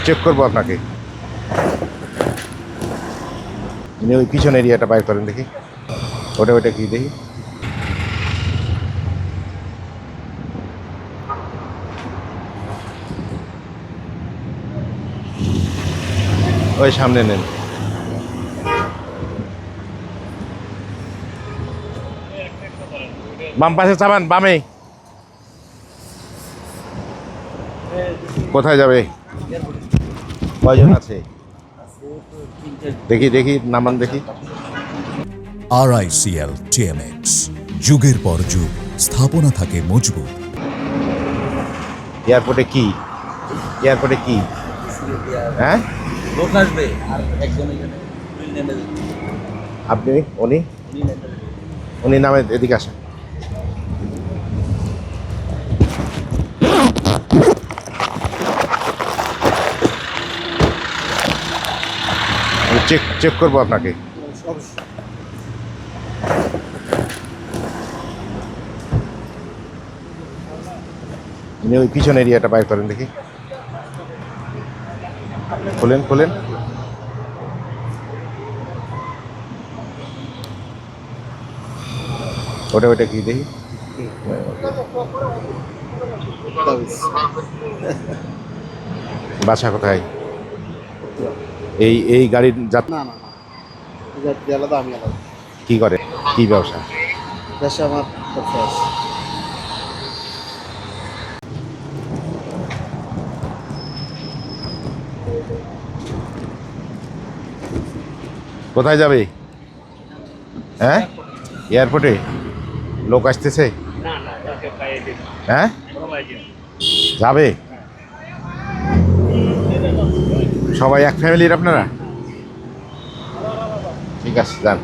Check করবো আপনাকে। ওই পিছন এরিয়াটা বাইর করেন দেখি, ওটা কি দেখি। ওই সামনে নেন, বাম পাশে চাবান, বামে। কোথায় যাবে? কয়জন আছে দেখি দেখি, নামান দেখি। RICL TMX, যুগের পর যুগ স্থাপনা থাকে মজবুত। এয়ারপোর্টে কি, এয়ারপোর্টে কি? হ্যাঁ, লোক আসবে আর একজন এখানে নেমে যাবে। আপনি উনি নামে এদিকে আসেন। চেক করবো আপনাকে। ওই পিছন এরিয়াটা বাইর করেন দেখি, খোলেন। ওটা কি দেখি। বাসা কোথায়? এই গাড়ির না না না, আলাদা, আমি আলাদা। কি করে, কি ব্যবসা? দেশে আমার ব্যবসা আছে। কোথায় যাবে? হ্যাঁ, এয়ারপোর্টে লোক আসতেছে। হ্যাঁ, যাবে সবাই এক ফ্যামিলির আপনারা? ঠিক আছে, যান।